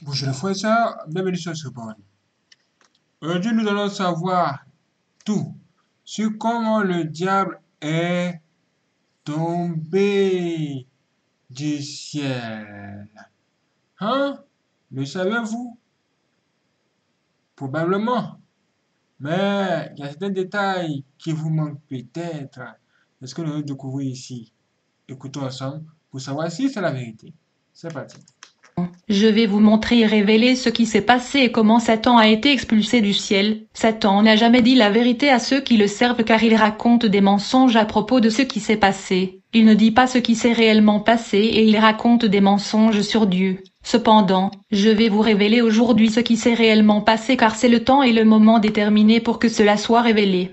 Bonjour les frères et sœurs, bienvenue sur ce parole. Aujourd'hui, nous allons savoir tout sur comment le diable est tombé du ciel. Hein? Le savez-vous? Probablement. Mais il y a certains détails qui vous manquent peut-être. Est-ce que nous allons découvrir ici? Écoutons ensemble pour savoir si c'est la vérité. C'est parti. Je vais vous montrer et révéler ce qui s'est passé et comment Satan a été expulsé du ciel. Satan n'a jamais dit la vérité à ceux qui le servent car il raconte des mensonges à propos de ce qui s'est passé. Il ne dit pas ce qui s'est réellement passé et il raconte des mensonges sur Dieu. Cependant, je vais vous révéler aujourd'hui ce qui s'est réellement passé car c'est le temps et le moment déterminé pour que cela soit révélé.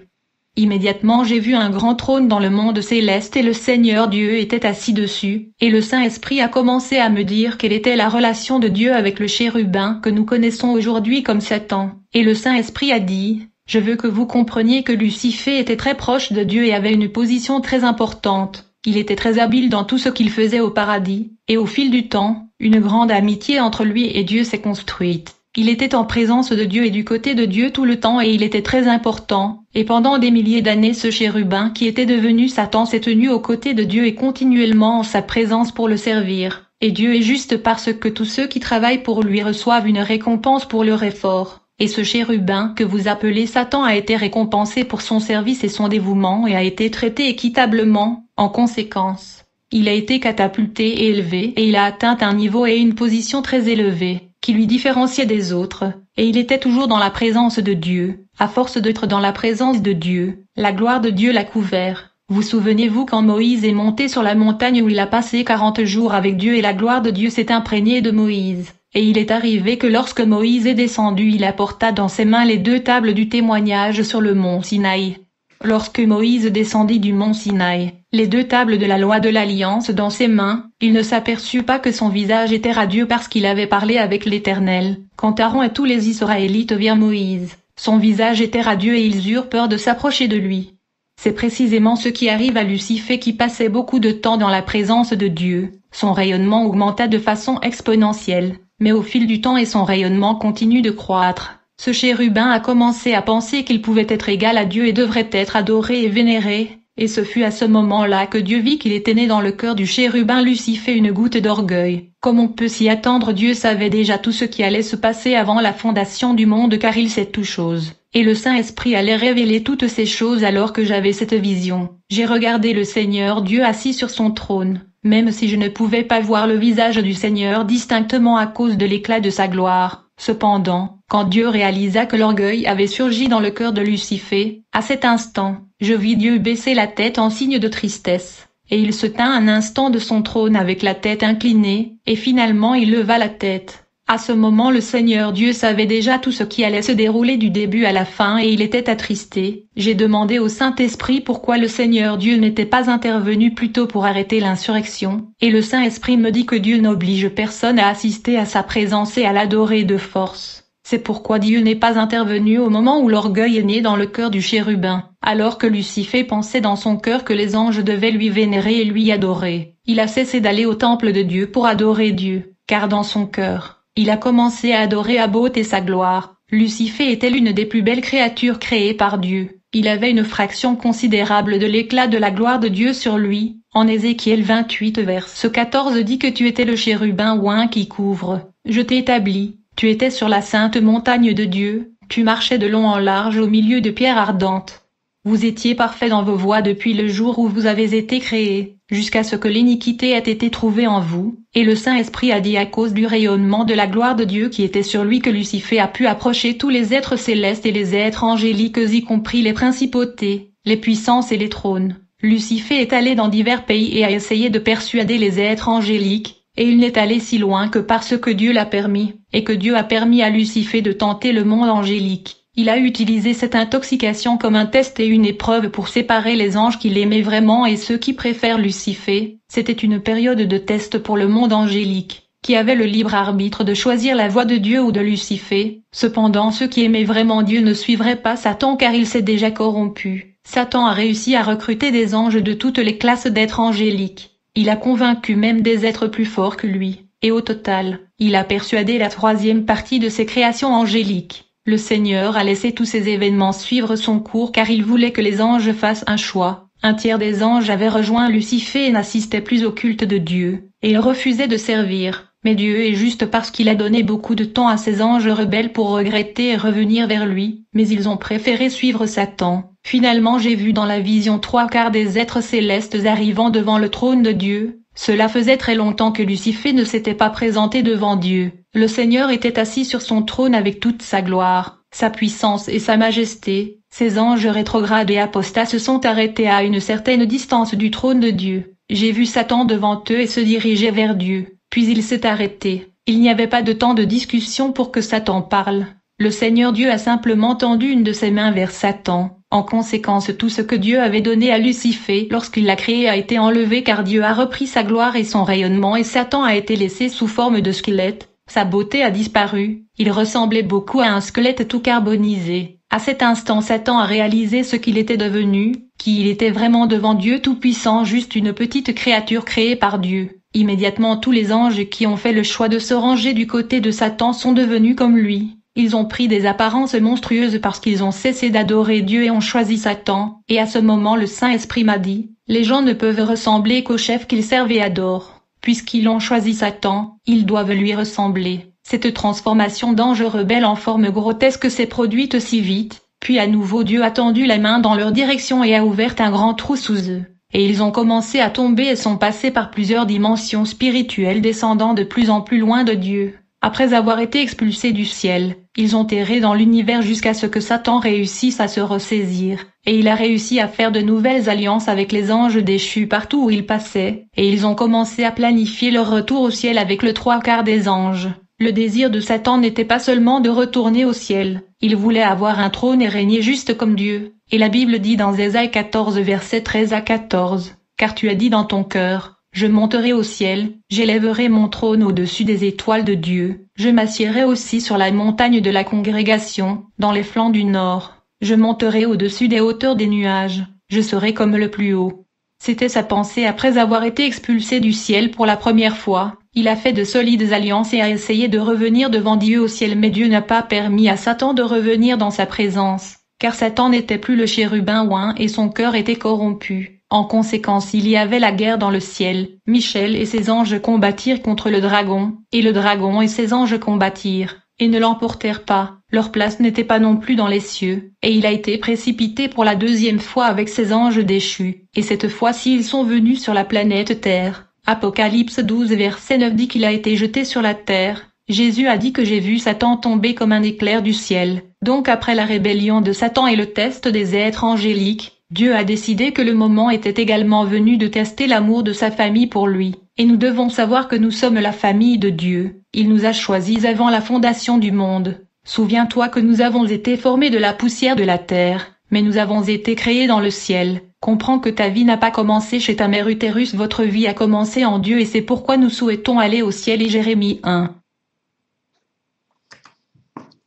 Immédiatement j'ai vu un grand trône dans le monde céleste et le Seigneur Dieu était assis dessus, et le Saint-Esprit a commencé à me dire quelle était la relation de Dieu avec le chérubin que nous connaissons aujourd'hui comme Satan. Et le Saint-Esprit a dit, je veux que vous compreniez que Lucifer était très proche de Dieu et avait une position très importante. Il était très habile dans tout ce qu'il faisait au paradis, et au fil du temps, une grande amitié entre lui et Dieu s'est construite. Il était en présence de Dieu et du côté de Dieu tout le temps et il était très important, et pendant des milliers d'années ce chérubin qui était devenu Satan s'est tenu aux côtés de Dieu et continuellement en sa présence pour le servir. Et Dieu est juste parce que tous ceux qui travaillent pour lui reçoivent une récompense pour leur effort. Et ce chérubin que vous appelez Satan a été récompensé pour son service et son dévouement et a été traité équitablement, en conséquence. Il a été catapulté et élevé et il a atteint un niveau et une position très élevée qui lui différenciait des autres, et il était toujours dans la présence de Dieu. À force d'être dans la présence de Dieu, la gloire de Dieu l'a couvert. Vous souvenez-vous quand Moïse est monté sur la montagne où il a passé 40 jours avec Dieu et la gloire de Dieu s'est imprégnée de Moïse. Et il est arrivé que lorsque Moïse est descendu, il apporta dans ses mains les 2 tables du témoignage sur le mont Sinaï. Lorsque Moïse descendit du mont Sinaï, les 2 tables de la loi de l'Alliance dans ses mains, il ne s'aperçut pas que son visage était radieux parce qu'il avait parlé avec l'Éternel. Quand Aaron et tous les Israélites virent Moïse, son visage était radieux et ils eurent peur de s'approcher de lui. C'est précisément ce qui arrive à Lucifer qui passait beaucoup de temps dans la présence de Dieu. Son rayonnement augmenta de façon exponentielle, mais au fil du temps et son rayonnement continue de croître. Ce chérubin a commencé à penser qu'il pouvait être égal à Dieu et devrait être adoré et vénéré, et ce fut à ce moment-là que Dieu vit qu'il était né dans le cœur du chérubin Lucifer une goutte d'orgueil. Comme on peut s'y attendre, Dieu savait déjà tout ce qui allait se passer avant la fondation du monde car il sait toutes choses. Et le Saint-Esprit allait révéler toutes ces choses alors que j'avais cette vision. J'ai regardé le Seigneur Dieu assis sur son trône, même si je ne pouvais pas voir le visage du Seigneur distinctement à cause de l'éclat de sa gloire. Cependant, quand Dieu réalisa que l'orgueil avait surgi dans le cœur de Lucifer, à cet instant, je vis Dieu baisser la tête en signe de tristesse, et il se tint un instant de son trône avec la tête inclinée, et finalement il leva la tête. À ce moment le Seigneur Dieu savait déjà tout ce qui allait se dérouler du début à la fin et il était attristé. J'ai demandé au Saint-Esprit pourquoi le Seigneur Dieu n'était pas intervenu plus tôt pour arrêter l'insurrection, et le Saint-Esprit me dit que Dieu n'oblige personne à assister à sa présence et à l'adorer de force. C'est pourquoi Dieu n'est pas intervenu au moment où l'orgueil est né dans le cœur du chérubin, alors que Lucifer pensait dans son cœur que les anges devaient lui vénérer et lui adorer. Il a cessé d'aller au temple de Dieu pour adorer Dieu, car dans son cœur, il a commencé à adorer à beauté sa gloire. Lucifer était l'une des plus belles créatures créées par Dieu. Il avait une fraction considérable de l'éclat de la gloire de Dieu sur lui. En Ézéchiel 28 verset 14 dit que tu étais le chérubin oint qui couvre. Je t'ai établi. Tu étais sur la sainte montagne de Dieu. Tu marchais de long en large au milieu de pierres ardentes. Vous étiez parfait dans vos voies depuis le jour où vous avez été créés, jusqu'à ce que l'iniquité ait été trouvée en vous, et le Saint-Esprit a dit à cause du rayonnement de la gloire de Dieu qui était sur lui que Lucifer a pu approcher tous les êtres célestes et les êtres angéliques y compris les principautés, les puissances et les trônes. Lucifer est allé dans divers pays et a essayé de persuader les êtres angéliques, et il n'est allé si loin que parce que Dieu l'a permis, et que Dieu a permis à Lucifer de tenter le monde angélique. Il a utilisé cette intoxication comme un test et une épreuve pour séparer les anges qu'il aimait vraiment et ceux qui préfèrent Lucifer. C'était une période de test pour le monde angélique, qui avait le libre arbitre de choisir la voie de Dieu ou de Lucifer. Cependant ceux qui aimaient vraiment Dieu ne suivraient pas Satan car il s'est déjà corrompu. Satan a réussi à recruter des anges de toutes les classes d'êtres angéliques. Il a convaincu même des êtres plus forts que lui. et au total, il a persuadé la troisième partie de ses créations angéliques. Le Seigneur a laissé tous ces événements suivre son cours car il voulait que les anges fassent un choix. Un tiers des anges avaient rejoint Lucifer et n'assistaient plus au culte de Dieu, et ils refusaient de servir. Mais Dieu est juste parce qu'il a donné beaucoup de temps à ces anges rebelles pour regretter et revenir vers lui, mais ils ont préféré suivre Satan. Finalement j'ai vu dans la vision 3/4 des êtres célestes arrivant devant le trône de Dieu. Cela faisait très longtemps que Lucifer ne s'était pas présenté devant Dieu. Le Seigneur était assis sur son trône avec toute sa gloire, sa puissance et sa majesté. Ces anges rétrogrades et apostats se sont arrêtés à une certaine distance du trône de Dieu. J'ai vu Satan devant eux et se diriger vers Dieu. Puis il s'est arrêté. Il n'y avait pas de temps de discussion pour que Satan parle. Le Seigneur Dieu a simplement tendu une de ses mains vers Satan. En conséquence, tout ce que Dieu avait donné à Lucifer lorsqu'il l'a créé a été enlevé car Dieu a repris sa gloire et son rayonnement et Satan a été laissé sous forme de squelette. Sa beauté a disparu. Il ressemblait beaucoup à un squelette tout carbonisé. À cet instant, Satan a réalisé ce qu'il était devenu, qu'il était vraiment devant Dieu Tout-Puissant, juste une petite créature créée par Dieu. Immédiatement tous les anges qui ont fait le choix de se ranger du côté de Satan sont devenus comme lui. Ils ont pris des apparences monstrueuses parce qu'ils ont cessé d'adorer Dieu et ont choisi Satan. Et à ce moment le Saint-Esprit m'a dit, les gens ne peuvent ressembler qu'au chef qu'ils servent et adorent. Puisqu'ils ont choisi Satan, ils doivent lui ressembler. Cette transformation d'ange rebelle en forme grotesque s'est produite si vite, puis à nouveau Dieu a tendu la main dans leur direction et a ouvert un grand trou sous eux. Et ils ont commencé à tomber et sont passés par plusieurs dimensions spirituelles descendant de plus en plus loin de Dieu. Après avoir été expulsés du ciel, ils ont erré dans l'univers jusqu'à ce que Satan réussisse à se ressaisir, et il a réussi à faire de nouvelles alliances avec les anges déchus partout où il passait, et ils ont commencé à planifier leur retour au ciel avec le 3/4 des anges. Le désir de Satan n'était pas seulement de retourner au ciel, il voulait avoir un trône et régner juste comme Dieu. Et la Bible dit dans Ésaïe 14 versets 13 à 14, « Car tu as dit dans ton cœur, je monterai au ciel, j'élèverai mon trône au-dessus des étoiles de Dieu, je m'assiérai aussi sur la montagne de la congrégation, dans les flancs du nord, je monterai au-dessus des hauteurs des nuages, je serai comme le plus haut. » C'était sa pensée après avoir été expulsé du ciel pour la première fois. Il a fait de solides alliances et a essayé de revenir devant Dieu au ciel, mais Dieu n'a pas permis à Satan de revenir dans sa présence, car Satan n'était plus le chérubin oint et son cœur était corrompu. En conséquence, il y avait la guerre dans le ciel. Michel et ses anges combattirent contre le dragon, et le dragon et ses anges combattirent, et ne l'emportèrent pas. Leur place n'était pas non plus dans les cieux, et il a été précipité pour la deuxième fois avec ses anges déchus, et cette fois-ci ils sont venus sur la planète Terre. Apocalypse 12 verset 9 dit qu'il a été jeté sur la terre. Jésus a dit que j'ai vu Satan tomber comme un éclair du ciel. Donc après la rébellion de Satan et le test des êtres angéliques, Dieu a décidé que le moment était également venu de tester l'amour de sa famille pour lui. Et nous devons savoir que nous sommes la famille de Dieu. Il nous a choisis avant la fondation du monde. Souviens-toi que nous avons été formés de la poussière de la terre, mais nous avons été créés dans le ciel. Comprends que ta vie n'a pas commencé chez ta mère utérus, votre vie a commencé en Dieu et c'est pourquoi nous souhaitons aller au ciel. Et Jérémie 1.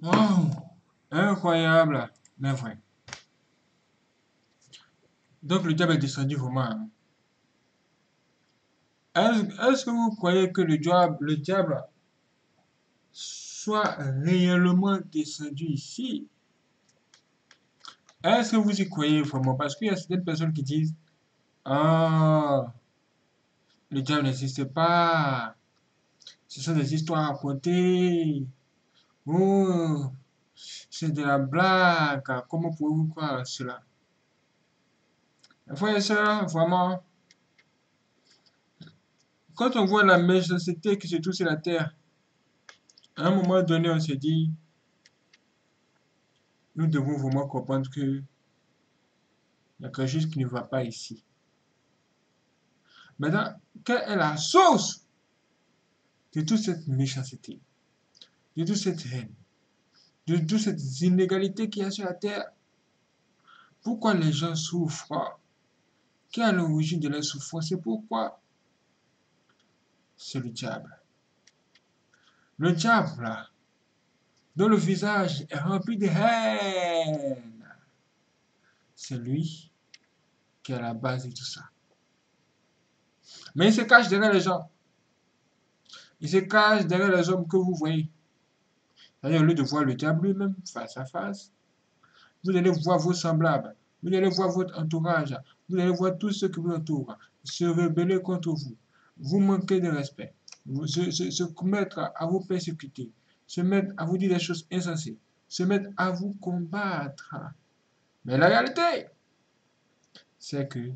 Wow! Incroyable, mais vrai. Donc le diable est descendu vraiment, hein. Est-ce que vous croyez que le diable soit réellement descendu ici? Est-ce que vous y croyez vraiment? Parce qu'il y a certaines personnes qui disent, ah, le diable n'existe pas, ce sont des histoires racontées, oh, c'est de la blague, comment pouvez-vous croire à cela? Frères et sœurs, vraiment, quand on voit la méchanceté qui se trouve sur la terre, à un moment donné, on se dit, nous devons vraiment comprendre que il y a quelque chose qui ne va pas ici. Maintenant, quelle est la source de toute cette méchanceté, de toute cette haine, de toute cette inégalité qu'il y a sur la terre? Pourquoi les gens souffrent? Quelle est l'origine de la souffrance? C'est pourquoi? C'est le diable. Le diable, là, dont le visage est rempli de haine, c'est lui qui est à la base de tout ça. Mais il se cache derrière les gens. Il se cache derrière les hommes que vous voyez. C'est-à-dire, au lieu de voir le diable lui-même face à face, vous allez voir vos semblables, vous allez voir votre entourage, vous allez voir tous ceux qui vous entourent se rebeller contre vous, vous manquer de respect, se mettre à vous persécuter, se mettre à vous dire des choses insensées, se mettre à vous combattre. Mais la réalité, c'est que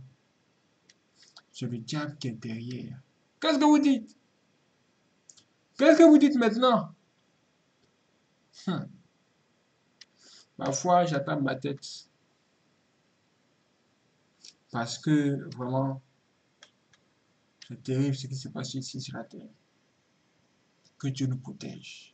c'est le diable qui est derrière. Qu'est-ce que vous dites? Qu'est-ce que vous dites maintenant? Hum. Parfois, j'attends ma tête parce que vraiment, c'est terrible ce qui se passe ici sur la terre. Que Dieu nous protège.